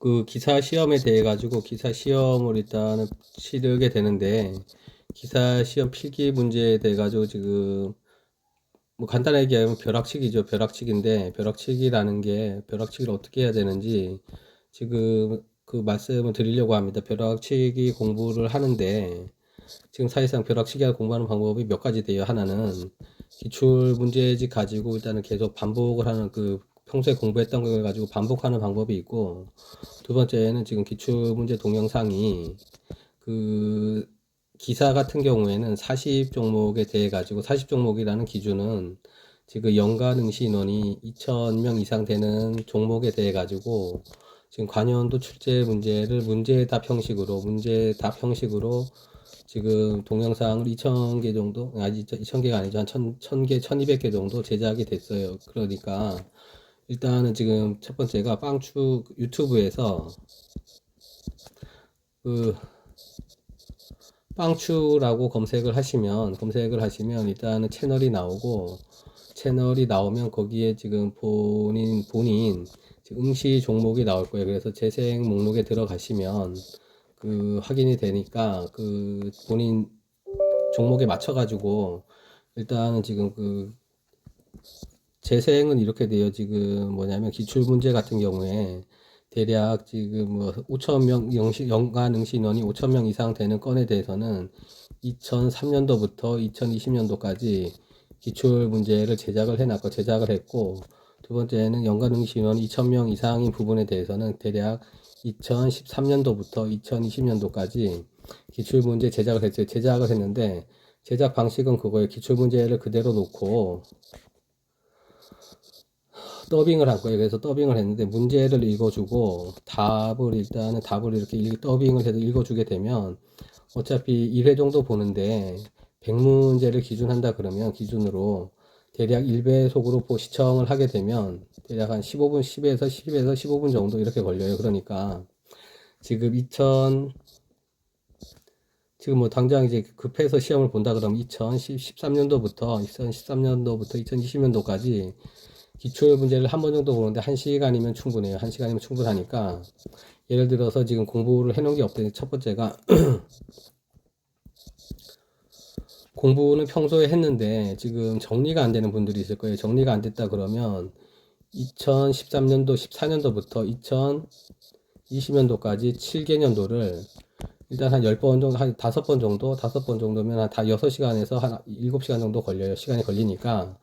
그 기사 시험에 대해 가지고 기사 시험을 일단은 치르게 되는데, 기사 시험 필기 문제에 대해 가지고 지금 뭐 간단하게 얘기하면 벼락치기죠. 벼락치기인데, 벼락치기라는 게 벼락치기를 어떻게 해야 되는지 지금 그 말씀을 드리려고 합니다. 벼락치기 공부를 하는데, 지금 사실상 벼락치기 공부하는 방법이 몇 가지 돼요. 하나는 기출 문제집 가지고 일단은 계속 반복을 하는, 그 평소에 공부했던 걸 가지고 반복하는 방법이 있고, 두 번째는 지금 기출문제 동영상이 그 기사 같은 경우에는 40종목에 대해 가지고, 40종목이라는 기준은 지금 연간 응시 인원이 2,000명 이상 되는 종목에 대해 가지고 지금 관연도 출제 문제를 문제답 형식으로 지금 동영상을 2,000개 정도, 아니 2,000개가 아니죠. 한 1,000개, 1,200개 정도 제작이 됐어요. 그러니까 일단은 지금 첫 번째가 빵추 유튜브에서 그 빵추라고 검색을 하시면 일단은 채널이 나오고, 채널이 나오면 거기에 지금 본인 지금 응시 종목이 나올 거예요. 그래서 재생 목록에 들어가시면 그 확인이 되니까 그 본인 종목에 맞춰가지고 일단은 지금 그 재생은 이렇게 돼요. 지금 뭐냐면 기출문제 같은 경우에 대략 지금 뭐 5,000명 연간 응시 인원이 5,000명 이상 되는 건에 대해서는 2003년도부터 2020년도까지 기출 문제를 제작을 했고, 두 번째는 연간 응시 인원이 2,000명 이상인 부분에 대해서는 대략 2013년도부터 2020년도까지 기출 문제 제작을 했어요. 제작을 했는데 제작 방식은 그거예요. 기출 문제를 그대로 놓고 더빙을 한 거예요. 그래서 더빙을 했는데 문제를 읽어주고 답을 이렇게 더빙을 해서 읽어주게 되면 어차피 1회 정도 보는데 100문제를 기준한다 그러면 기준으로 대략 1배속으로 시청을 하게 되면 대략 한 15분, 10에서 15분 정도 이렇게 걸려요. 그러니까 지금 지금 뭐 당장 이제 급해서 시험을 본다 그러면 2013년도부터 2020년도까지 기출 문제를 한 번 정도 보는데 1시간이면 충분해요. 1시간이면 충분하니까, 예를 들어서 지금 공부를 해놓은 게 없더니 첫 번째가 공부는 평소에 했는데 지금 정리가 안 되는 분들이 있을 거예요. 정리가 안 됐다 그러면 2013년도, 14년도부터 2020년도까지 7개년도를 일단 한 10번 정도, 한 5번 정도, 5번 정도면 한 다 6시간에서 한 7시간 정도 걸려요. 시간이 걸리니까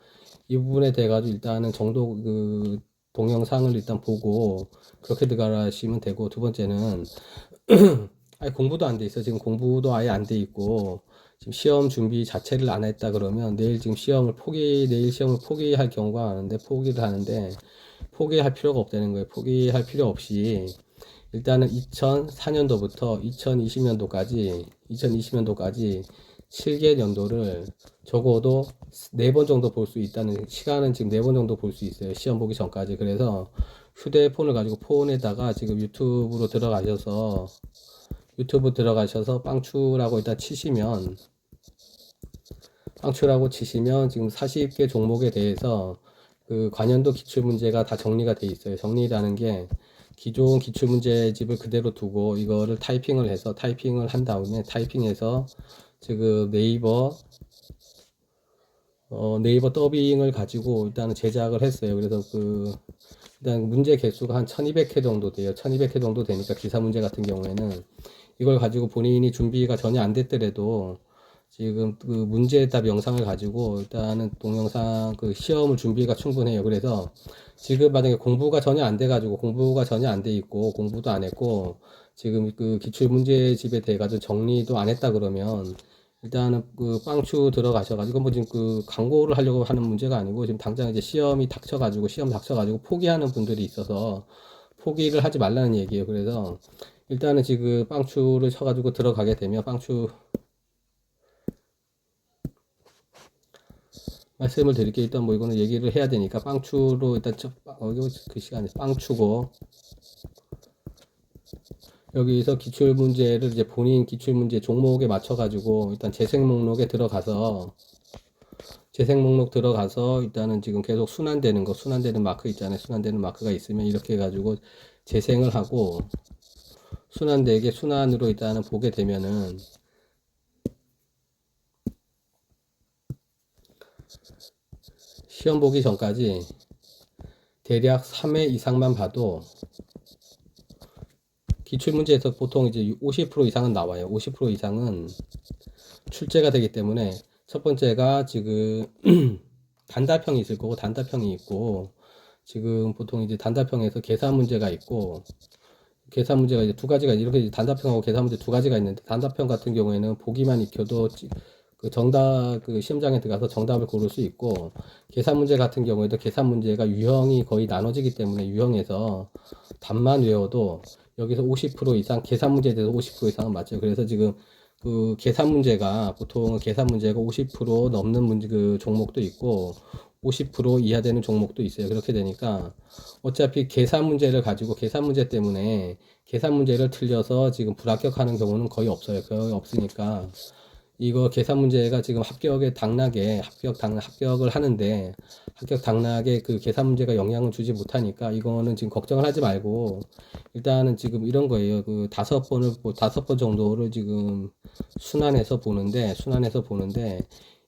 이 부분에 대해 가지고 일단은 정도 그 동영상을 일단 보고 그렇게 들어가시면 되고, 두 번째는 아예 공부도 안 돼 있어. 지금 공부도 아예 안 돼 있고 지금 시험 준비 자체를 안 했다 그러면 내일 시험을 포기할 경우가 많은데, 포기할 필요가 없다는 거예요. 포기할 필요 없이 일단은 2004년도부터 2020년도까지 7개 년도를 적어도 4번 정도 볼 수 있다는, 시간은 지금 4번 정도 볼 수 있어요. 시험 보기 전까지. 그래서 휴대폰을 가지고 폰에다가 지금 유튜브 들어가셔서 빵추라고 일단 치시면 지금 40개 종목에 대해서 그 관연도 기출문제가 다 정리가 돼 있어요. 정리라는 게 기존 기출문제집을 그대로 두고 이거를 타이핑을 한 다음에 타이핑해서 지금 네이버 더빙을 가지고 일단은 제작을 했어요. 그래서 일단 문제 개수가 한 1200회 정도 돼요. 1200회 정도 되니까 기사 문제 같은 경우에는 이걸 가지고 본인이 준비가 전혀 안 됐더라도 지금 그 문제답 영상을 가지고 일단은 동영상 그 시험을 준비가 충분해요. 그래서 지금 만약에 공부가 전혀 안 돼 있고 공부도 안 했고 지금 그 기출 문제집에 대해 가지고 정리도 안 했다 그러면 일단은 그 빵추 들어가셔가지고, 뭐 지금 그 광고를 하려고 하는 문제가 아니고 지금 당장 이제 시험 닥쳐가지고 포기하는 분들이 있어서 포기를 하지 말라는 얘기예요. 그래서 일단은 지금 빵추를 쳐가지고 들어가게 되면 말씀을 드릴게요. 일단 뭐 이거는 얘기를 해야 되니까 빵추로 일단 이거 그 시간에 빵추고, 여기서 기출 문제를 이제 본인 기출 문제 종목에 맞춰 가지고 일단 재생 목록에 재생 목록 들어가서 일단은 지금 계속 순환되는 마크 있잖아요. 순환되는 마크가 있으면 이렇게 해가지고 재생을 하고 순환되게 순환으로 일단은 보게 되면은 시험 보기 전까지 대략 3회 이상만 봐도 기출문제에서 보통 이제 50% 이상은 나와요. 50% 이상은 출제가 되기 때문에 첫 번째가 지금 단답형이 있을 거고 단답형이 있고 지금 보통 이제 단답형에서 계산 문제가 있고 계산 문제가 이제 두 가지가 이렇게 단답형하고 계산 문제 두 가지가 있는데 단답형 같은 경우에는 보기만 익혀도 그 정답 그 시험장에 들어가서 정답을 고를 수 있고 계산 문제 같은 경우에도 계산 문제가 유형이 거의 나눠지기 때문에 유형에서 답만 외워도 여기서 50% 이상 계산 문제에 대해서 50% 이상은 맞죠. 그래서 지금 그 계산 문제가 보통 계산 문제가 50% 넘는 문제 그 종목도 있고 50% 이하 되는 종목도 있어요. 그렇게 되니까 어차피 계산 문제를 가지고 계산 문제 때문에 계산 문제를 틀려서 지금 불합격하는 경우는 거의 없어요. 거의 없으니까 이거 계산 문제가 지금 합격에 당락에 합격을 하는데 합격 당락에 그 계산 문제가 영향을 주지 못하니까 이거는 지금 걱정을 하지 말고 일단은 지금 이런 거예요. 그 다섯 번 정도를 지금 순환해서 보는데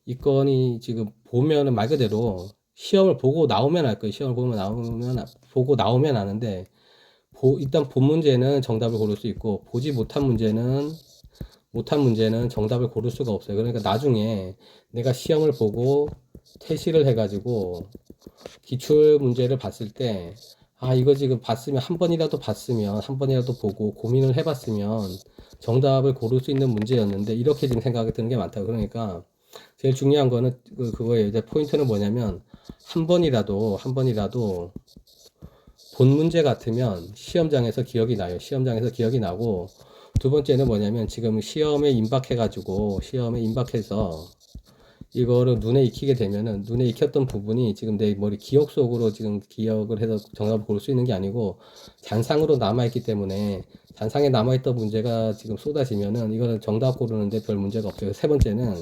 이 건이 지금 보면은 말 그대로 시험을 보고 나오면 알 거예요. 시험을 보고 나오면 아는데 일단 본 문제는 정답을 고를 수 있고 보지 못한 문제는 정답을 고를 수가 없어요. 그러니까 나중에 내가 시험을 보고 퇴시를 해가지고 기출 문제를 봤을 때, 아, 이거 지금 한 번이라도 보고 고민을 해봤으면 정답을 고를 수 있는 문제였는데, 이렇게 지금 생각이 드는 게 많다고. 그러니까 제일 중요한 거는 그거예요. 이제 포인트는 뭐냐면, 한 번이라도 본 문제 같으면 시험장에서 기억이 나요. 시험장에서 기억이 나고, 두 번째는 뭐냐면 지금 시험에 임박해서 이거를 눈에 익히게 되면은 눈에 익혔던 부분이 지금 내 머리 기억 속으로 지금 기억을 해서 정답을 볼 수 있는 게 아니고 잔상으로 남아있기 때문에 잔상에 남아있던 문제가 지금 쏟아지면은 이거는 정답 고르는데 별 문제가 없어요. 세 번째는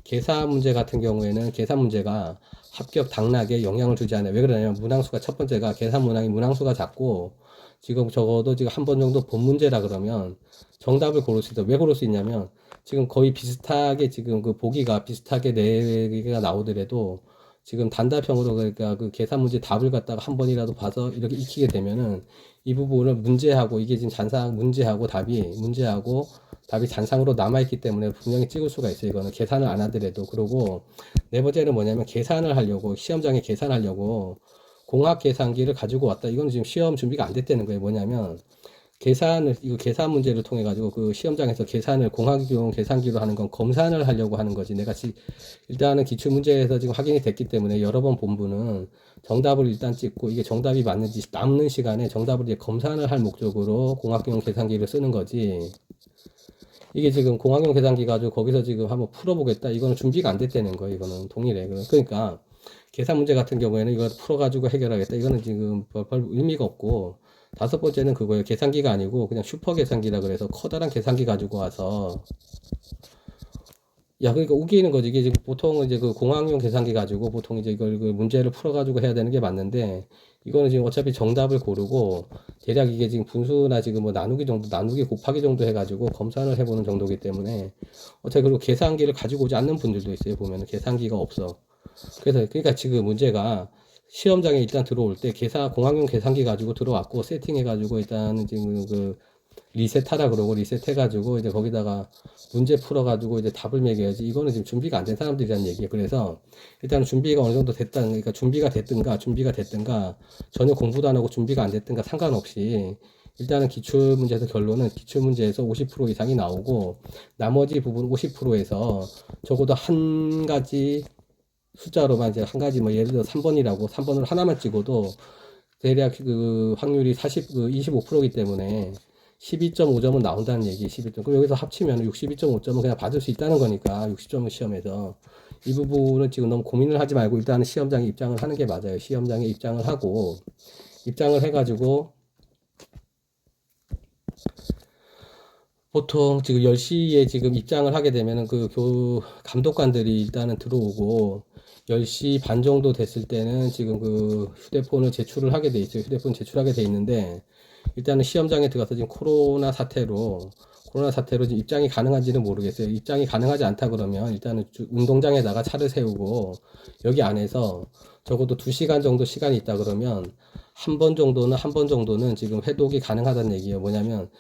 계산 문제 같은 경우에는 계산 문제가 합격 당락에 영향을 주지 않아요. 왜 그러냐면 문항수가 첫 번째가 계산 문항수가 작고 지금 적어도 지금 한 번 정도 본 문제라 그러면 정답을 고를 수 있다. 왜 고를 수 있냐면 지금 거의 비슷하게 지금 그 보기가 비슷하게 네 개가 나오더라도 지금 단답형으로 그러니까 그 계산 문제 답을 갖다가 한 번이라도 봐서 이렇게 익히게 되면은 이 부분을 문제하고 이게 지금 잔상 문제하고 답이 잔상으로 남아있기 때문에 분명히 찍을 수가 있어요. 이거는 계산을 안 하더라도. 그러고 네 번째는 뭐냐면 시험장에 계산하려고 공학 계산기를 가지고 왔다. 이건 지금 시험 준비가 안 됐다는 거예요. 뭐냐면 이거 계산 문제를 통해 가지고 그 시험장에서 공학용 계산기로 하는 건 검산을 하려고 하는 거지. 일단은 기출 문제에서 지금 확인이 됐기 때문에 여러 번 본부는 정답을 일단 찍고 이게 정답이 맞는지 남는 시간에 정답을 이제 검산을 할 목적으로 공학용 계산기를 쓰는 거지. 이게 지금 공학용 계산기 가지고 거기서 지금 한번 풀어보겠다. 이거는 준비가 안 됐다는 거예요. 이거는 동일해. 그러니까 계산 문제 같은 경우에는 이걸 풀어가지고 해결하겠다. 이거는 지금 별 의미가 없고 다섯 번째는 그거예요. 계산기가 아니고 그냥 슈퍼 계산기라 그래서 커다란 계산기 가지고 와서 그러니까 우기는 거지. 이게 지금 보통 이제 그 공학용 계산기 가지고 보통 이제 이걸 그 문제를 풀어가지고 해야 되는 게 맞는데 이거는 지금 어차피 정답을 고르고 대략 이게 지금 분수나 지금 뭐 나누기 곱하기 정도 해가지고 검사를 해보는 정도이기 때문에 어차피 그리고 계산기를 가지고 오지 않는 분들도 있어요. 보면은 계산기가 없어. 그러니까 지금 문제가 시험장에 일단 들어올 때 공학용 계산기 가지고 들어왔고 세팅해가지고 일단 지금 그 리셋하라 그러고 리셋해가지고 이제 거기다가 문제 풀어가지고 이제 답을 매겨야지. 이거는 지금 준비가 안 된 사람들이라는 얘기예요. 그래서 일단 준비가 어느 정도 그러니까 준비가 됐든가 전혀 공부도 안 하고 준비가 안 됐든가 상관없이 일단은 기출문제에서 결론은 기출문제에서 50% 이상이 나오고 나머지 부분 50%에서 적어도 한 가지 숫자로만 이제 한 가지 뭐 예를 들어 3번을 하나만 찍어도 대략 그 확률이 25%이기 때문에 12.5점은 나온다는 얘기. 12점. 그럼 여기서 합치면 62.5점은 그냥 받을 수 있다는 거니까 60점은 시험에서 이 부분은 지금 너무 고민을 하지 말고 일단은 시험장에 입장을 하는 게 맞아요. 시험장에 입장을 하고 입장을 해가지고 보통 지금 10시에 지금 입장을 하게 되면은 감독관들이 일단은 들어오고 10시 반 정도 됐을 때는 지금 그 휴대폰을 제출을 하게 돼 있어요. 휴대폰 제출하게 돼 있는데, 일단은 시험장에 들어가서 지금 코로나 사태로 지금 입장이 가능한지는 모르겠어요. 입장이 가능하지 않다 그러면 일단은 운동장에다가 차를 세우고 여기 안에서 적어도 2시간 정도 시간이 있다 그러면 한 번 정도는 지금 회독이 가능하다는 얘기예요. 뭐냐면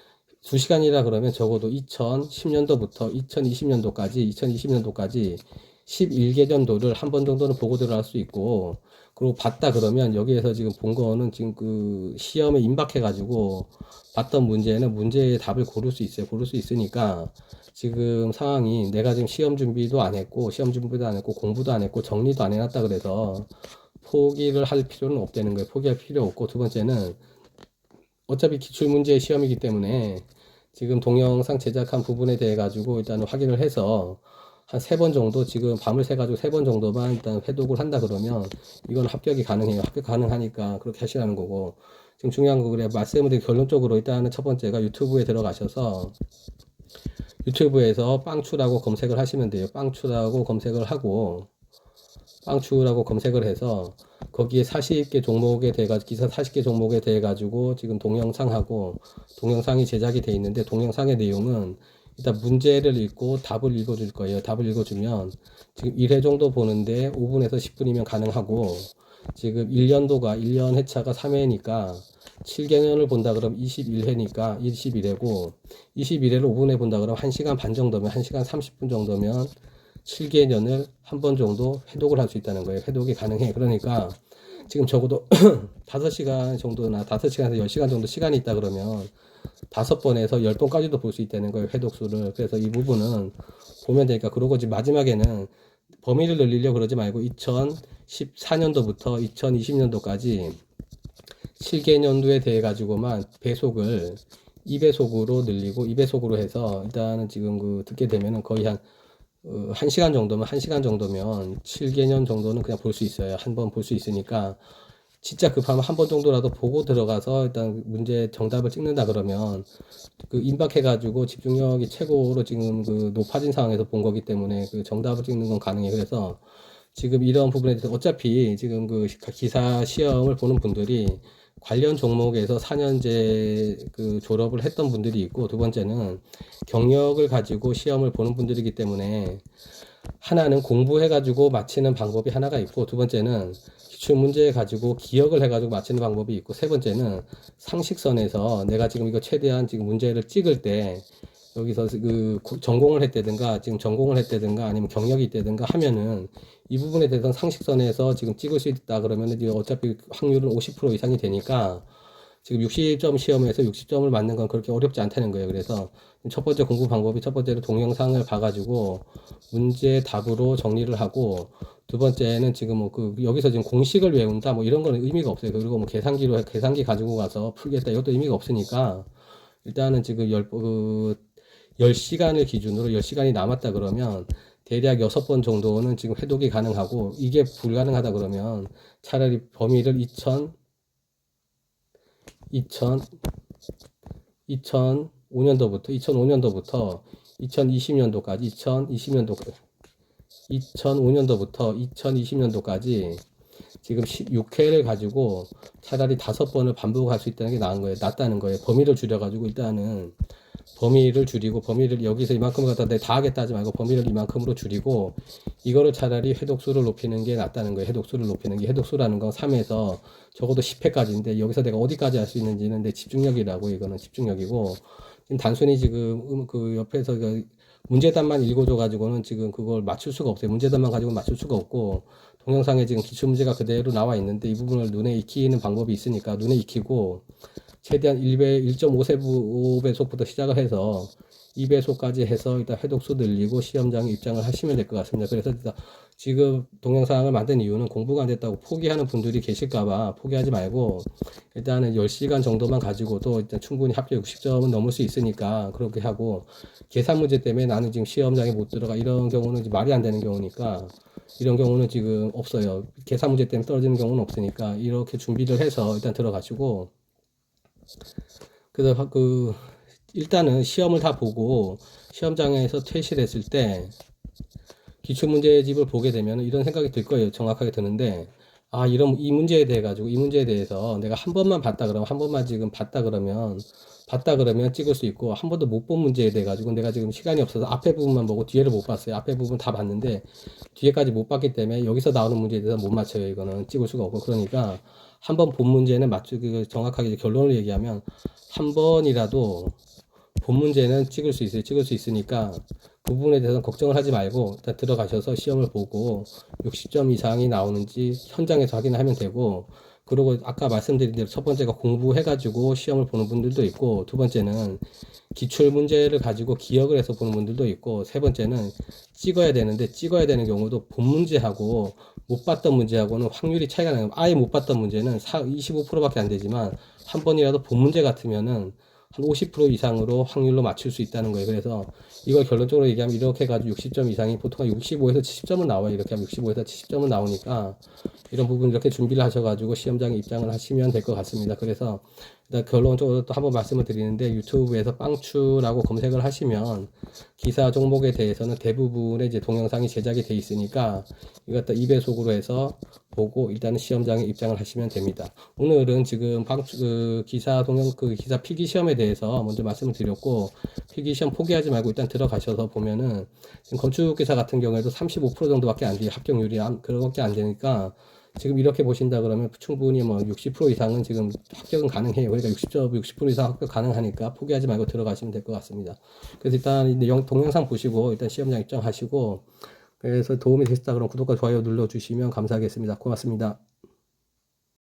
2시간이라 그러면 적어도 2010년도부터 2020년도까지 11개년도를 한 번 정도는 보고 들어갈 수 있고, 그리고 봤다 그러면 여기에서 지금 본 거는 지금 그 시험에 임박해가지고 봤던 문제는 문제의 답을 고를 수 있어요. 고를 수 있으니까 지금 상황이 내가 지금 시험 준비도 안 했고 공부도 안 했고 정리도 안 해놨다 그래서 포기를 할 필요는 없다는 거예요. 포기할 필요 없고, 두 번째는 어차피 기출문제 시험이기 때문에 지금 동영상 제작한 부분에 대해 가지고 일단 확인을 해서 한 3번 정도, 지금 밤을 새 가지고 3번 정도만 일단 회독을 한다 그러면 이건 합격이 가능해요. 합격 가능하니까 그렇게 하시라는 거고, 지금 중요한 거 그래 말씀을 드린 결론적으로 일단은 첫 번째가 유튜브에 들어가셔서 유튜브에서 빵추라고 검색을 하시면 돼요. 빵추라고 검색을 해서 거기에 40개 종목에 대해 가지고 기사 40개 종목에 대해 가지고 지금 동영상이 제작이 돼 있는데, 동영상의 내용은 일단 문제를 읽고 답을 읽어줄 거예요. 답을 읽어주면 지금 1회 정도 보는데 5분에서 10분이면 가능하고, 지금 1년 회차가 3회니까 7개년을 본다 그러면 21회니까 21회를 5분에 본다 그러면 1시간 반 정도면 1시간 30분 정도면 7개년을 한 번 정도 회독을 할 수 있다는 거예요. 회독이 가능해. 그러니까 지금 적어도 5시간 정도나 5시간에서 10시간 정도 시간이 있다 그러면 5번에서 10번까지도 볼 수 있다는 거예요. 회독수를. 그래서 이 부분은 보면 되니까. 그러고 지금 마지막에는 범위를 늘리려고 그러지 말고 2014년도부터 2020년도까지 7개년도에 대해 가지고만 배속을 2배속으로 늘리고 2배속으로 해서 일단은 지금 그 듣게 되면은 거의 한 1시간 정도면 7개년 정도는 그냥 볼 수 있어요. 한 번 볼 수 있으니까 진짜 급하면 한 번 정도라도 보고 들어가서 일단 문제 정답을 찍는다 그러면 그 임박해가지고 집중력이 최고로 지금 그 높아진 상황에서 본 거기 때문에 그 정답을 찍는 건 가능해. 그래서 지금 이런 부분에 대해서 어차피 지금 그 기사 시험을 보는 분들이 관련 종목에서 4년제 그 졸업을 했던 분들이 있고, 두 번째는 경력을 가지고 시험을 보는 분들이기 때문에 하나는 공부해가지고 맞히는 방법이 하나가 있고, 두 번째는 기출문제 가지고 기억을 해가지고 맞히는 방법이 있고, 세 번째는 상식선에서 내가 지금 이거 최대한 지금 문제를 찍을 때 여기서 그 지금 전공을 했다든가 아니면 경력이 있다든가 하면은 이 부분에 대해서는 상식선에서 지금 찍을 수 있다 그러면 이제 어차피 확률은 50% 이상이 되니까 지금 60점 시험에서 60점을 맞는 건 그렇게 어렵지 않다는 거예요. 그래서 첫 번째 공부 방법이, 첫 번째로 동영상을 봐가지고 문제 답으로 정리를 하고, 두 번째는 지금 뭐 그 여기서 지금 공식을 외운다 뭐 이런 거는 의미가 없어요. 그리고 뭐 계산기 가지고 가서 풀겠다 이것도 의미가 없으니까 일단은 지금 10시간을 기준으로 10시간이 남았다 그러면 대략 6번 정도는 지금 회독이 가능하고, 이게 불가능하다 그러면 차라리 범위를 2005년도부터 2020년도까지 지금 6회를 가지고 차라리 5번을 반복할 수 있다는 게 낫다는 거예요. 범위를 줄여가지고 일단은 범위를 줄이고, 범위를 여기서 이만큼 갖다 내가 다 하겠다 하지 말고 범위를 이만큼으로 줄이고, 이거를 차라리 회독수를 높이는 게 낫다는 거예요. 회독수라는 건 3에서 적어도 10회까지인데 여기서 내가 어디까지 할 수 있는지는 내 집중력이라고, 이거는 집중력이고, 지금 단순히 지금 그 옆에서 그 문제답만 읽어줘 가지고는 지금 그걸 맞출 수가 없어요. 문제답만 가지고 맞출 수가 없고, 동영상에 지금 기출문제가 그대로 나와 있는데 이 부분을 눈에 익히는 방법이 있으니까 눈에 익히고 최대한 1.5배속부터 시작을 해서 2배속까지 해서 일단 회독수 늘리고 시험장에 입장을 하시면 될 것 같습니다. 그래서 일단 지금 동영상을 만든 이유는 공부가 안 됐다고 포기하는 분들이 계실까봐 포기하지 말고 일단은 10시간 정도만 가지고도 일단 충분히 합격 60점은 넘을 수 있으니까 그렇게 하고, 계산 문제 때문에 나는 지금 시험장에 못 들어가 이런 경우는 말이 안 되는 경우니까, 이런 경우는 지금 없어요. 계산 문제 때문에 떨어지는 경우는 없으니까 이렇게 준비를 해서 일단 들어가시고, 그래서 일단은 시험을 다 보고 시험장에서 퇴실했을 때 기출문제집을 보게 되면 이런 생각이 들 거예요. 정확하게 드는데, 아, 이 문제에 대해 가지고, 이 문제에 대해서 내가 한 번만 봤다 그러면, 한 번만 지금 봤다 그러면 찍을 수 있고, 한 번도 못 본 문제에 대해 가지고, 내가 지금 시간이 없어서 앞에 부분만 보고 뒤에를 못 봤어요. 앞에 부분 다 봤는데, 뒤에까지 못 봤기 때문에, 여기서 나오는 문제에 대해서 못 맞춰요. 이거는 찍을 수가 없고. 그러니까, 한 번 본 문제는 정확하게 이제 결론을 얘기하면, 한 번이라도 본 문제는 찍을 수 있어요. 찍을 수 있으니까 그 부분에 대해서는 걱정을 하지 말고 일단 들어가셔서 시험을 보고 60점 이상이 나오는지 현장에서 확인하면 되고, 그리고 아까 말씀드린 대로 첫 번째가 공부해가지고 시험을 보는 분들도 있고, 두 번째는 기출 문제를 가지고 기억을 해서 보는 분들도 있고, 세 번째는 찍어야 되는데 찍어야 되는 경우도 본 문제하고 못 봤던 문제하고는 확률이 차이가 나요. 아예 못 봤던 문제는 25%밖에 안 되지만 한 번이라도 본 문제 같으면은 한 50% 이상으로 확률로 맞출 수 있다는 거예요. 그래서 이걸 결론적으로 얘기하면 이렇게 해가지고 60점 이상이 보통 65에서 70점은 나와요. 이렇게 하면 65에서 70점은 나오니까 이런 부분 이렇게 준비를 하셔가지고 시험장에 입장을 하시면 될 것 같습니다. 그래서 일단 결론적으로 또 한번 말씀을 드리는데, 유튜브에서 빵추라고 검색을 하시면 기사 종목에 대해서는 대부분의 이제 동영상이 제작이 돼 있으니까 이것도 2배속으로 해서 보고 일단은 시험장에 입장을 하시면 됩니다. 오늘은 지금 기사 필기 시험에 대해서 먼저 말씀을 드렸고, 필기 시험 포기하지 말고 일단 들어가셔서 보면은 지금 건축기사 같은 경우에도 35% 정도밖에 안 돼요. 합격률이 그렇게 안 되니까 지금 이렇게 보신다 그러면 충분히 뭐 60% 이상은 지금 합격은 가능해요. 그러니까 60% 이상 합격 가능하니까 포기하지 말고 들어가시면 될 것 같습니다. 그래서 일단 동영상 보시고 일단 시험장 입장하시고, 그래서 도움이 되셨다 그러면 구독과 좋아요 눌러주시면 감사하겠습니다. 고맙습니다.